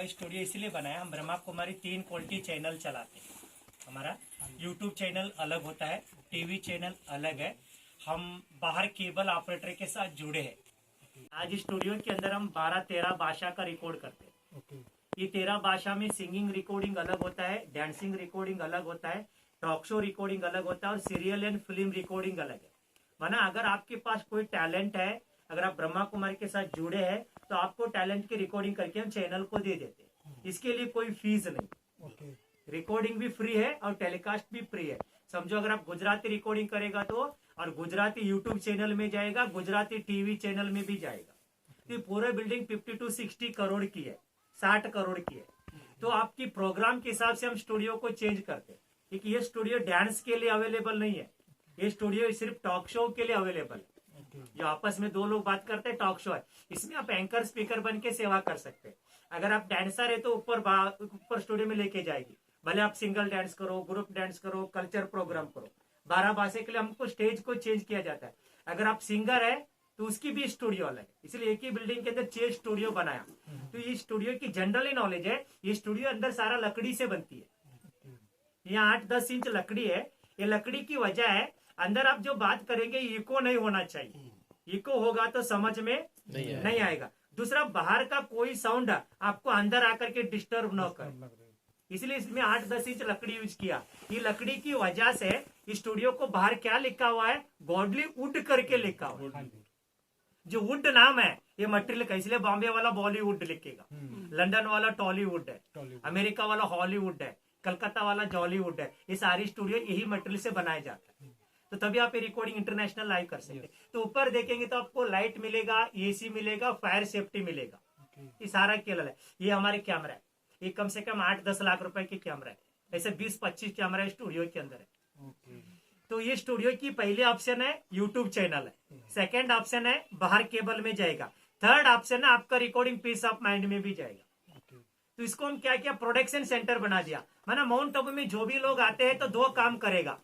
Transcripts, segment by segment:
Studio इसलिए बनाया, हम ब्रह्मा कुमारी 3 क्वालिटी चैनल चलाते हैं। हमारा यूट्यूब चैनल अलग होता है, टीवी चैनल अलग है, हम बाहर केबल ऑपरेटर के साथ जुड़े हैं। आज स्टूडियो के अंदर हम 12-13 भाषा का रिकॉर्ड करते हैं। ये 13 भाषा में सिंगिंग रिकॉर्डिंग अलग होता है, डांसिंग रिकॉर्डिंग अलग होता है, टॉक शो रिकॉर्डिंग अलग होता है और सीरियल एंड फिल्म रिकॉर्डिंग अलग है। माना अगर आपके पास कोई टैलेंट है, अगर आप ब्रह्मा कुमारी के साथ जुड़े हैं तो आपको टैलेंट की रिकॉर्डिंग करके हम चैनल को दे देते हैं। इसके लिए कोई फीस नहीं, रिकॉर्डिंग भी फ्री है और टेलीकास्ट भी फ्री है। समझो अगर आप गुजराती रिकॉर्डिंग करेगा तो, और गुजराती यूट्यूब चैनल में जाएगा, गुजराती टीवी चैनल में भी जाएगा। तो पूरा बिल्डिंग 50 to 60 करोड़ की है, 60 करोड़ की है। तो आपकी प्रोग्राम के हिसाब से हम स्टूडियो को चेंज करते हैं, क्योंकि ये स्टूडियो डांस के लिए अवेलेबल नहीं है, ये स्टूडियो सिर्फ टॉक शो के लिए अवेलेबल है। जो आपस में दो लोग बात करते हैं टॉक शो है, इसमें आप एंकर स्पीकर बन के सेवा कर सकते हैं। अगर आप डांसर है तो ऊपर स्टूडियो में लेके जाएगी, भले आप सिंगल डांस करो, ग्रुप डांस करो, कल्चर प्रोग्राम करो। 12 भाषा के लिए हमको स्टेज को चेंज किया जाता है। अगर आप सिंगर है तो उसकी भी स्टूडियो अलग है, इसलिए एक ही बिल्डिंग के अंदर 6 स्टूडियो बनाया। तो ये स्टूडियो की जनरली नॉलेज है, ये स्टूडियो अंदर सारा लकड़ी से बनती है। यहाँ 8-10 इंच लकड़ी है। ये लकड़ी की वजह है अंदर आप जो बात करेंगे इको नहीं होना चाहिए, इको होगा तो समझ में नहीं आएगा। दूसरा, बाहर का कोई साउंड आपको अंदर आकर के डिस्टर्ब न करे, इसलिए इसमें 8-10 इंच लकड़ी यूज किया। ये लकड़ी की वजह से इस स्टूडियो को बाहर क्या लिखा हुआ है, गॉडली वुड करके लिखा हुआ है। जो वुड नाम है ये मटेरियल का, इसलिए बॉम्बे वाला बॉलीवुड लिखेगा, लंदन वाला टॉलीवुड है, अमेरिका वाला हॉलीवुड है, कलकत्ता वाला जॉलीवुड है। ये सारी स्टूडियो यही मटेरियल से बनाया जाता है, तो तभी आप ये रिकॉर्डिंग इंटरनेशनल लाइव कर सकते हैं। तो ऊपर देखेंगे तो आपको लाइट मिलेगा, एसी मिलेगा, फायर सेफ्टी मिलेगा, ये सारा केवल है। ये हमारे कैमरा है, ये कम से कम 8-10 लाख रुपए की कैमरा है। ऐसे 20-25 कैमरा स्टूडियो के अंदर है। तो ये स्टूडियो की पहले ऑप्शन है यूट्यूब चैनल है, सेकंड ऑप्शन है बाहर केबल में जाएगा, थर्ड ऑप्शन है आपका रिकॉर्डिंग पीस ऑफ माइंड में भी जाएगा। तो इसको हम क्या किया, प्रोडक्शन सेंटर बना दिया। माना माउंट आबू में जो भी लोग आते हैं तो 2 काम करेगा,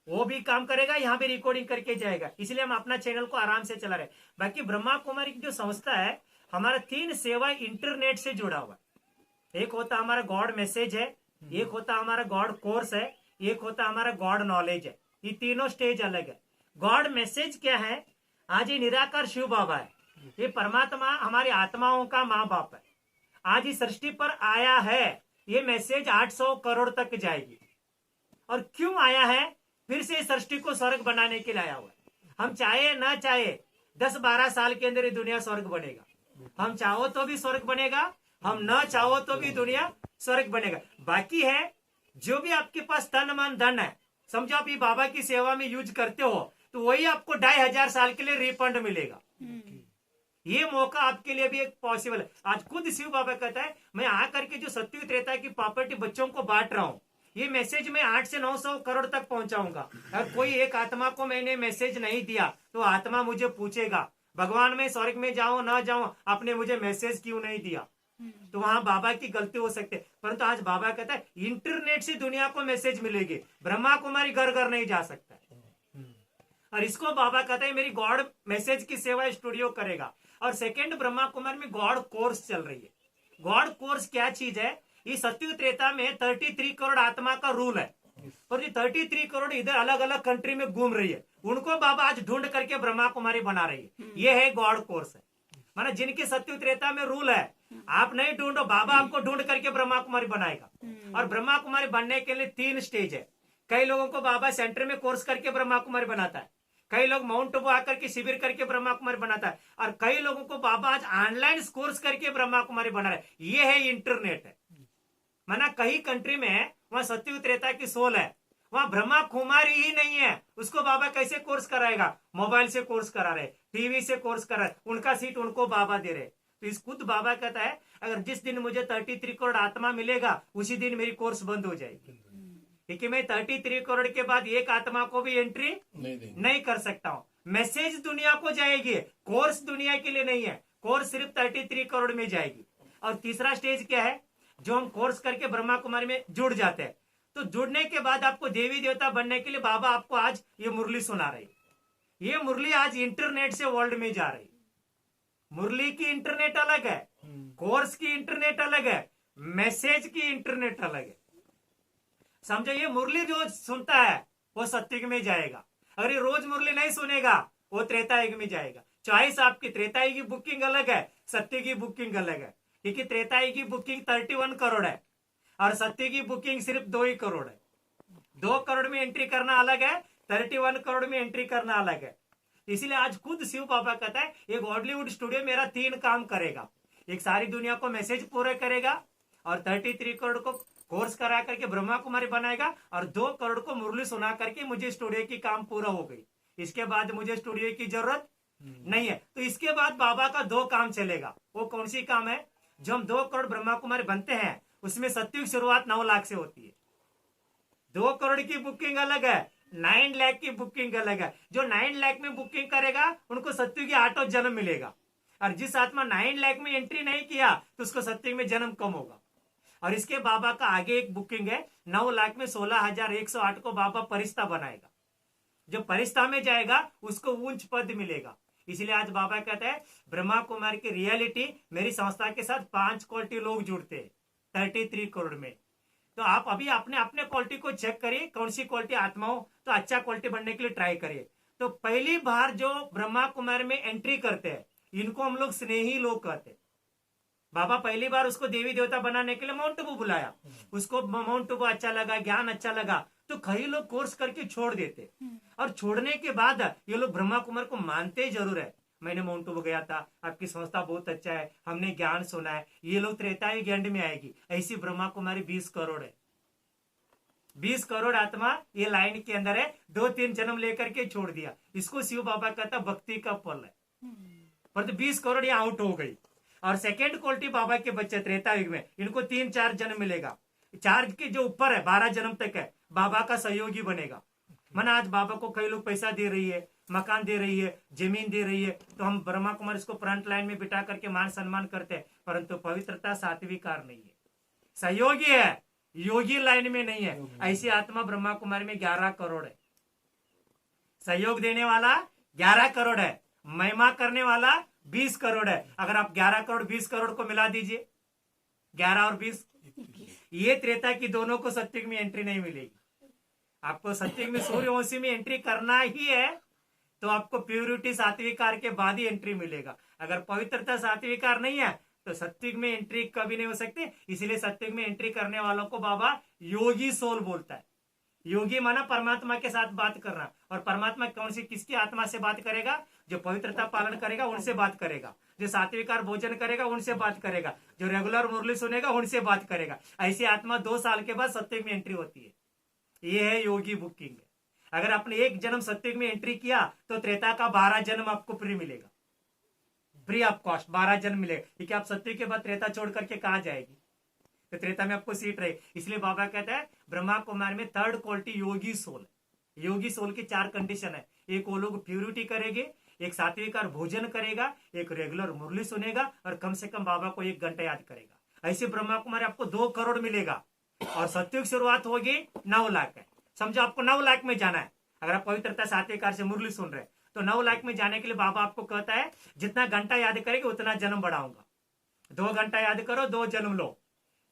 वो भी काम करेगा, यहाँ भी रिकॉर्डिंग करके जाएगा। इसलिए हम अपना चैनल को आराम से चला रहे। बाकी ब्रह्मा कुमारी की जो संस्था है, हमारा 3 सेवा इंटरनेट से जुड़ा हुआ है। एक होता हमारा गॉड मैसेज है, एक होता हमारा गॉड कोर्स है, एक होता हमारा गॉड नॉलेज है। ये तीनों स्टेज अलग है। गॉड मैसेज क्या है, आज ये निराकार शिव बाबा है, ये परमात्मा हमारी आत्माओं का माँ बाप है। आज इस सृष्टि पर आया है, ये मैसेज 800 करोड़ तक जाएगी। और क्यों आया है, फिर से सृष्टि को स्वर्ग बनाने के लिए आया हुआ है। हम चाहे ना चाहे 10-12 साल के अंदर ये दुनिया स्वर्ग बनेगा। हम चाहो तो भी स्वर्ग बनेगा, हम ना चाहो तो भी दुनिया स्वर्ग बनेगा। बाकी है जो भी आपके पास तन मन धन है, समझो आप ये बाबा की सेवा में यूज करते हो तो वही आपको 2500 साल के लिए रिफंड मिलेगा। ये मौका आपके लिए भी एक पॉसिबल है। आज खुद शिव बाबा कहता है, मैं आकर के जो सत्युग त्रेता की प्रॉपर्टी बच्चों को बांट रहा हूँ, ये मैसेज मैं 800 से 900 करोड़ तक पहुंचाऊंगा। अगर कोई एक आत्मा को मैंने मैसेज नहीं दिया तो आत्मा मुझे पूछेगा, भगवान मैं स्वर्ग में जाऊं ना जाऊं, आपने मुझे मैसेज क्यों नहीं दिया। तो वहां बाबा की गलती हो सकती है। परंतु आज बाबा कहता है इंटरनेट से दुनिया को मैसेज मिलेगी, ब्रह्मा कुमारी घर घर नहीं जा सकता है। और इसको बाबा कहता है मेरी गॉड मैसेज की सेवा स्टूडियो करेगा। और सेकेंड, ब्रह्मा कुमारी में गॉड कोर्स चल रही है। गॉड कोर्स क्या चीज है, ये सत्युग त्रेता में 33 करोड़ आत्मा का रूल है, और ये 33 करोड़ इधर अलग अलग कंट्री में घूम रही है, उनको बाबा आज ढूंढ करके ब्रह्मा कुमारी बना रही है। ये है गॉड कोर्स है। माना जिनके सत्युग त्रेता में रूल है, आप नहीं ढूंढो, बाबा आपको ढूंढ करके ब्रह्मा कुमारी बनाएगा। और ब्रह्मा कुमारी बनने के लिए 3 स्टेज है। कई लोगों को बाबा सेंटर में कोर्स करके ब्रह्मा कुमारी बनाता है, कई लोग माउंट आबू आकर के शिविर करके ब्रह्मा कुमारी बनाता है, और कई लोगों को बाबा आज ऑनलाइन कोर्स करके ब्रह्मा कुमारी बना रहा है। ये है इंटरनेट है। माना कई कंट्री में वहां सत्युग त्रेता की सोल है, वहां ब्रह्मा कुमारी ही नहीं है, उसको बाबा कैसे कोर्स कराएगा, मोबाइल से कोर्स करा रहे, टीवी से कोर्स करा रहे, उनका सीट उनको बाबा दे रहे। तो इस खुद बाबा कहता है अगर जिस दिन मुझे 33 करोड़ आत्मा मिलेगा उसी दिन मेरी कोर्स बंद हो जाएगी, क्योंकि मैं 33 करोड़ के बाद एक आत्मा को भी एंट्री नहीं कर सकता हूँ। मैसेज दुनिया को जाएगी, कोर्स दुनिया के लिए नहीं है, कोर्स सिर्फ 33 करोड़ में जाएगी। और तीसरा स्टेज क्या है, जो हम कोर्स करके ब्रह्मा कुमारी में जुड़ जाते हैं, तो जुड़ने के बाद आपको देवी देवता बनने के लिए बाबा आपको आज ये मुरली सुना रही है। ये मुरली आज इंटरनेट से वर्ल्ड में जा रही है। मुरली की इंटरनेट अलग है, कोर्स की इंटरनेट अलग है, मैसेज की इंटरनेट अलग है। समझो, ये मुरली जो सुनता है वो सत्युग में जाएगा, अगर ये रोज मुरली नहीं सुनेगा वो त्रेतायुग में जाएगा। चॉइस आपकी, त्रेतायुग की बुकिंग अलग है, सत्य की बुकिंग अलग है, क्योंकि त्रेतायुग की बुकिंग 31 करोड़ है और सत्य की बुकिंग सिर्फ 2 ही करोड़ है। 2 करोड़ में एंट्री करना अलग है, 31 करोड़ में एंट्री करना अलग है। इसीलिए आज खुद शिव बाबा कहता है एक बॉलीवुड स्टूडियो मेरा 3 काम करेगा, एक सारी दुनिया को मैसेज पूरा करेगा और 33 करोड़ को कोर्स करा करके ब्रह्मा कुमारी बनाएगा और 2 करोड़ को मुरली सुना करके मुझे स्टूडियो की काम पूरा हो गई, इसके बाद मुझे स्टूडियो की जरूरत नहीं है। तो इसके बाद बाबा का 2 काम चलेगा। वो कौन सी काम है? जो हम 2 करोड़ ब्रह्मा कुमारी बनते हैं उसमें सत्युग शुरुआत 9 लाख से होती है। 2 करोड़ की बुकिंग अलग है, 9 लाख की बुकिंग अलग है। जो 9 लाख में बुकिंग करेगा उनको सत्युग की 8 जन्म मिलेगा, और जिस आत्मा 9 लाख में एंट्री नहीं किया तो उसको सत्युग में जन्म कम होगा। और इसके बाबा का आगे एक बुकिंग है, 9 लाख में 16,108 को बाबा परिस्ता बनाएगा। जो परिस्ता में जाएगा उसको ऊंच पद मिलेगा। इसलिए आज बाबा कहता है ब्रह्मा कुमारी की रियलिटी मेरी संस्था के साथ 5 क्वालिटी लोग जुड़ते हैं 33 करोड़ में। तो आप अभी अपने अपने क्वालिटी को चेक करिए, कौन सी क्वालिटी आत्मा हो तो अच्छा क्वालिटी बनने के लिए ट्राई करिए। तो पहली बार जो ब्रह्मा कुमारी में एंट्री करते हैं इनको हम लोग स्नेही लोग कहते हैं। बाबा पहली बार उसको देवी देवता बनाने के लिए माउंट आबू बुलाया, उसको माउंट आबू अच्छा लगा, ज्ञान अच्छा लगा, तो कई लोग कोर्स करके छोड़ देते, और छोड़ने के बाद ये लोग ब्रह्मा कुमार को मानते जरूर है। मैंने माउंट आबू गया था, आपकी संस्था बहुत अच्छा है, हमने ज्ञान सुना है, ये लोग त्रेतायुग एंड में आएगी। ऐसी ब्रह्मा कुमारी 20 करोड़ है, 20 करोड़ आत्मा ये लाइन के अंदर है। 2-3 जन्म लेकर के छोड़ दिया, इसको शिव बाबा कहता भक्ति का फल है। पर 20 करोड़ ये आउट हो गई। और सेकेंड क्वालिटी बाबा के बच्चे त्रेतायुग में इनको 3-4 जन्म मिलेगा, 4 के जो ऊपर है 12 जन्म तक है बाबा का सहयोगी बनेगा। मन आज बाबा को कई लोग पैसा दे रही है, मकान दे रही है, जमीन दे रही है, तो हम ब्रह्मा कुमार इसको फ्रंट लाइन में बिठा करके मान सम्मान करते हैं, परंतु पवित्रता सात्विकार नहीं है, सहयोगी है, योगी लाइन में नहीं है। ऐसी आत्मा ब्रह्मा कुमारी में 11 करोड़ है। सहयोग देने वाला 11 करोड़ है, महिमा करने वाला 20 करोड़ है। अगर आप 11 करोड़ 20 करोड़ को मिला दीजिए, 11 और 20, ये त्रेता की दोनों को सत्युग में एंट्री नहीं मिलेगी। आपको सत्युग में सूर्यवंशी में एंट्री करना ही है तो आपको प्योरिटी सात्विकार के बाद ही एंट्री मिलेगा। अगर पवित्रता सात्विकार नहीं है तो सत्युग में एंट्री कभी नहीं हो सकती। इसलिए सत्युग में एंट्री करने वालों को बाबा योगी सोल बोलता है। योगी माना परमात्मा के साथ बात करना, और परमात्मा कौन सी किसकी आत्मा से बात करेगा? जो पवित्रता पालन करेगा उनसे बात करेगा, जो सात्विकार भोजन करेगा उनसे बात करेगा, जो रेगुलर मुरली सुनेगा उनसे बात करेगा। ऐसी आत्मा 2 साल के बाद सत्युग में एंट्री होती है। ये है योगी बुकिंग। अगर आपने 1 जन्म सत्युग में एंट्री किया तो त्रेता का 12 जन्म आपको फ्री मिलेगा, फ्री ऑफ कॉस्ट 12 जन्म मिलेगा, क्योंकि आप सत्युग के बाद त्रेता छोड़ करके कहा जाएगी, तो त्रेता में आपको सीट रहे। इसलिए बाबा कहता है ब्रह्मा कुमार में 3rd क्वालिटी योगी सोल। योगी सोल की 4 कंडीशन है, एक वो लोग प्यूरिटी करेंगे, एक सात्विकार भोजन करेगा, एक रेगुलर मुरली सुनेगा, और कम से कम बाबा को 1 घंटा याद करेगा। ऐसे ब्रह्मा कुमारी आपको 2 करोड़ मिलेगा, और सत्युग शुरुआत होगी 9 लाख है। समझो आपको 9 लाख में जाना है। अगर आप पवित्रता सात्विकार से मुरली सुन रहे हैं तो 9 लाख में जाने के लिए बाबा आपको कहता है जितना घंटा याद करेंगे उतना जन्म बढ़ाऊंगा। 2 घंटा याद करो 2 जन्म लो,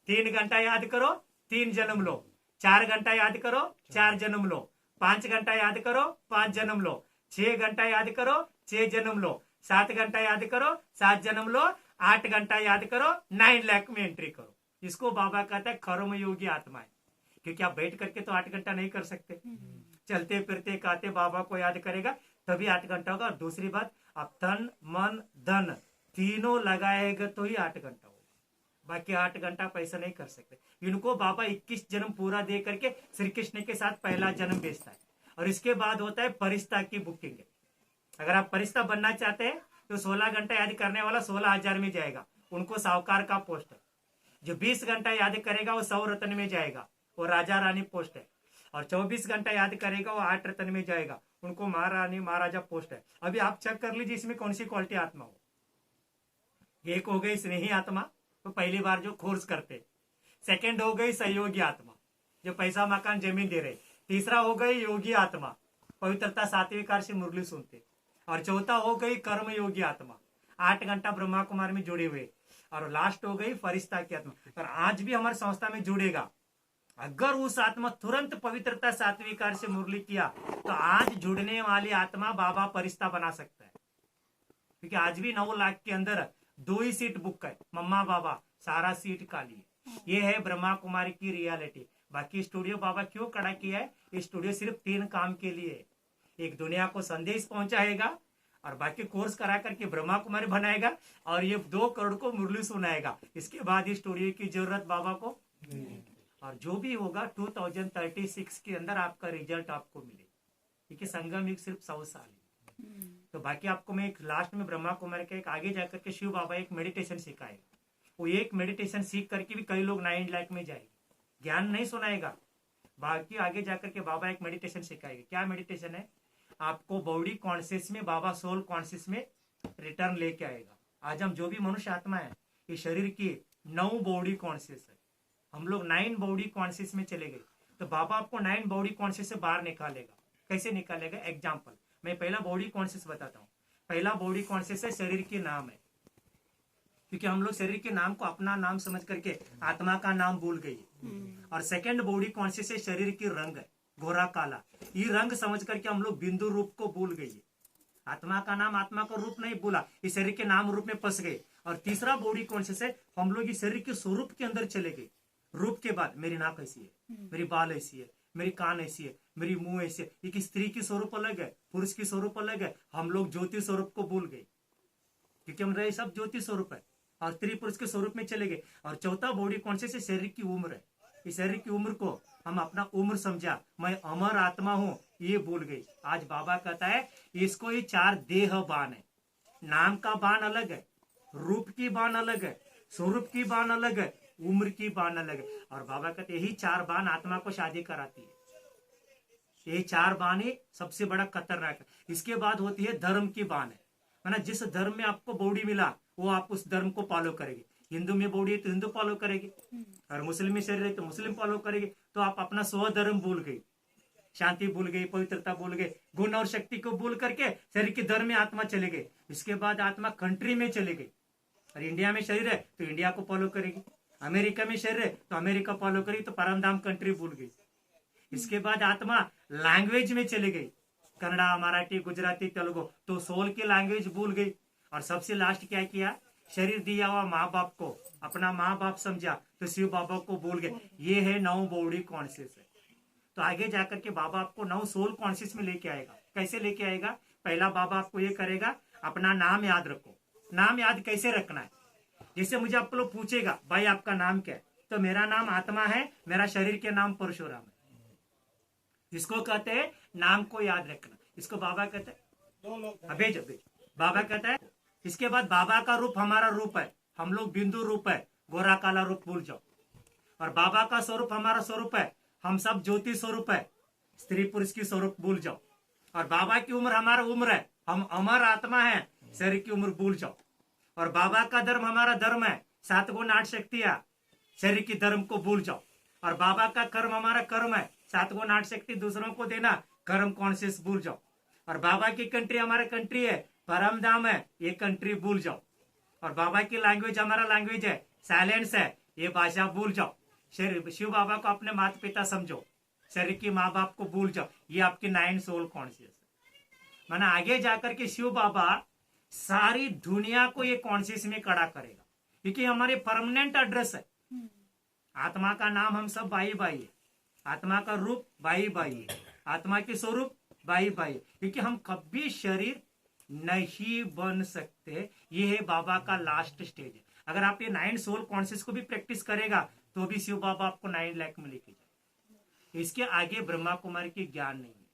3 घंटा याद करो 3 जन्म लो, 4 घंटा याद करो 4 जन्म लो, 5 घंटा याद करो 5 जन्म लो, 6 घंटा याद करो 6 जन्म लो, 7 घंटा याद करो 7 जन्म लो, 8 घंटा याद करो 9 लाख में एंट्री करो। इसको बाबा कहता है कर्म योगी आत्मा है, क्योंकि आप बैठ करके तो 8 घंटा नहीं कर सकते, चलते फिरते खाते बाबा को याद करेगा तभी 8 घंटा होगा। और दूसरी बात, आप तन मन धन तीनों लगाएगा तो ही 8 घंटा होगा, बाकी 8 घंटा पैसा नहीं कर सकते। इनको बाबा 21 जन्म पूरा दे करके श्री कृष्ण के साथ पहला जन्म बेचता है, और इसके बाद होता है परिस्ता की बुकिंग। अगर आप परिस्ता बनना चाहते हैं तो 16 घंटा याद करने वाला 16,000 में जाएगा, उनको साहूकार का पोस्ट है। जो 20 घंटा याद करेगा वो 100 रत्न में जाएगा, वो राजा रानी पोस्ट है। और 24 घंटा याद करेगा वो 8 रत्न में जाएगा, उनको महारानी महाराजा पोस्ट है। अभी आप चेक कर लीजिए इसमें कौन सी क्वालिटी आत्मा हो। एक हो गई स्नेही आत्मा, तो पहली बार जो कोर्स करते, सेकंड हो गई सहयोगी आत्मा जो पैसा मकान जमीन दे रहे, तीसरा हो गई योगी आत्मा पवित्रता सात्विकार से मुरली सुनते, और चौथा हो गई कर्म योगी आत्मा। 8 घंटा ब्रह्मा कुमारी में जुड़े हुए, और लास्ट हो गई फरिश्ता की आत्मा। और आज भी हमारी संस्था में जुड़ेगा, अगर उस आत्मा तुरंत पवित्रता सात्विकार से मुरली किया तो आज जुड़ने वाली आत्मा बाबा फरिश्ता बना सकता है। क्योंकि आज भी 9 लाख के अंदर 2 ही सीट बुक है, मम्मा बाबा, सारा सीट खाली है। ये है ब्रह्मा कुमारी की रियलिटी। बाकी स्टूडियो बाबा क्यों खड़ा किया है? ये स्टूडियो सिर्फ 3 काम के लिए, एक दुनिया को संदेश पहुंचाएगा, और बाकी कोर्स करा करके ब्रह्मा कुमारी बनाएगा, और ये 2 करोड़ को मुरली सुनाएगा। इसके बाद इस स्टूडियो की जरूरत बाबा को नहीं। और जो भी होगा 2036 के अंदर आपका रिजल्ट आपको मिले, क्योंकि संगम युग सिर्फ 100 साल है। तो बाकी आपको मैं एक लास्ट में ब्रह्मा कुमारी का एक आगे जाकर के शिव बाबा एक मेडिटेशन सिखाएगा। वो एक मेडिटेशन सीख करके भी कई लोग 9 लाख में जाएंगे। ज्ञान नहीं सुनाएगा, बाकी आगे जाकर के बाबा एक मेडिटेशन सिखाएगा। क्या मेडिटेशन है? आपको बॉडी कॉन्शियस में, बाबा सोल कॉन्शियस में रिटर्न लेके आएगा। आज हम जो भी मनुष्य आत्मा है, ये शरीर की 9 बॉडी कॉन्शियस है, हम लोग 9 बॉडी कॉन्शियस में चले गए, तो बाबा आपको 9 बॉडी कॉन्शियस से बाहर निकालेगा। कैसे निकालेगा? एग्जाम्पल, मैं पहला बॉडी कॉन्शियस बताता हूँ। पहला बॉडी कॉन्शियस है शरीर के नाम है, क्योंकि हम लोग शरीर के नाम को अपना नाम समझ करके आत्मा का नाम भूल गई। और सेकंड बॉडी कॉन्शियस है शरीर की रंग है, गोरा काला, ये रंग समझ करके हम लोग बिंदु रूप को भूल गई। आत्मा का नाम, आत्मा का रूप नहीं भूला, इस शरीर के नाम रूप में फंस गए। और तीसरा बॉडी कॉन्शियस है, हम लोग इस शरीर के स्वरूप के अंदर चले गए। रूप के बाद मेरी नाक ऐसी है, मेरी बाल ऐसी है, मेरी कान ऐसी है, मेरी मुंह ऐसी है। एक स्त्री की स्वरूप अलग है, पुरुष की स्वरूप अलग है। हम लोग ज्योति स्वरूप को भूल गए, क्योंकि हम रहे सब ज्योति स्वरूप है, और स्त्री पुरुष के स्वरूप में चले गए। और चौथा बॉडी कॉन्शियस है शरीर की उम्र है, इस शरीर की उम्र को हम अपना उम्र समझा, मैं अमर आत्मा हूँ, ये भूल गई। आज बाबा कहता है इसको ये 4 देह बान है। नाम का बान अलग है, रूप की बान अलग है, स्वरूप की बान अलग है, उम्र की बान अलग है। और बाबा कहते यही 4 बान आत्मा को शादी कराती है। यही 4 बान ही सबसे बड़ा खतरनाक है। इसके बाद होती है धर्म की बान है, ना जिस धर्म में आपको बॉडी मिला वो आप उस धर्म को फॉलो करेंगे। हिंदू में बॉडी है तो हिंदू फॉलो करेगी, और मुस्लिम में शरीर है तो मुस्लिम फॉलो करेगी। तो आप अपना स्वधर्म भूल गई, शांति भूल गई, पवित्रता भूल गई, गुण और शक्ति को भूल करके शरीर के धर्म में आत्मा चले गए। इसके बाद आत्मा कंट्री में चले गई, और इंडिया में शरीर है तो इंडिया को फॉलो करेगी, अमेरिका में शरीर है तो अमेरिका फॉलो करेगी, तो परमधाम कंट्री भूल गई। इसके बाद आत्मा लैंग्वेज में चले गई, कन्नड़ा, मराठी, गुजराती, तेलुगु, तो सोल की लैंग्वेज भूल गई। और सबसे लास्ट क्या किया? शरीर दिया हुआ माँ बाप को अपना माँ बाप समझा, तो शिव बाबा को भूल गए। ये है 9 बॉडी कॉन्शियस है। तो आगे जाकर के बाबा आपको 9 सोल कॉन्शियस में लेके आएगा। कैसे लेके आएगा? पहला बाबा आपको ये करेगा, अपना नाम याद रखो। नाम याद कैसे रखना है? जैसे मुझे आप लोग पूछेगा भाई आपका नाम क्या है, तो मेरा नाम आत्मा है, मेरा शरीर के नाम परशुराम है। इसको कहते हैं नाम को याद रखना। इसको बाबा कहते हैं अबेज अबेज। बाबा कहता है इसके बाद बाबा का रूप हमारा रूप है, हम लोग बिंदु रूप है, गोरा काला रूप भूल जाओ। और बाबा का स्वरूप हमारा स्वरूप है, हम सब ज्योति स्वरूप है, स्त्री पुरुष की स्वरूप भूल जाओ। और बाबा की उम्र हमारा उम्र है, हम अमर आत्मा है, शरीर की उम्र भूल जाओ। और बाबा का धर्म हमारा धर्म है, 7 गुण 8 शक्तियां, शरीर की धर्म को भूल जाओ। और बाबा का कर्म हमारा कर्म है, 7 गुण 8 शक्ति दूसरों को देना, कर्म कॉन्शियस भूल जाओ। और बाबा की कंट्री हमारा कंट्री है, परम धाम है, ये कंट्री भूल जाओ। और बाबा की लैंग्वेज हमारा लैंग्वेज है, साइलेंस है, ये भाषा भूल जाओ। शरीर शिव बाबा को अपने माता पिता समझो, शरीर की माँ बाप को भूल जाओ। ये आपकी 9 सोल कॉन्शियस है। माना आगे जाकर के शिव बाबा सारी दुनिया को ये कॉन्शियस में खड़ा करेगा, क्योंकि हमारे परमानेंट एड्रेस है। आत्मा का नाम हम सब भाई भाई है, आत्मा का रूप भाई भाई है, आत्मा के स्वरूप भाई भाई, क्योंकि हम कभी शरीर नहीं बन सकते। ये है बाबा का लास्ट स्टेज है। अगर आप ये 9 सोल कॉन्शियस को भी प्रैक्टिस करेगा तो भी शिव बाबा आपको 9 लाख में लेके जाए। इसके आगे ब्रह्मा कुमारी की ज्ञान नहीं है।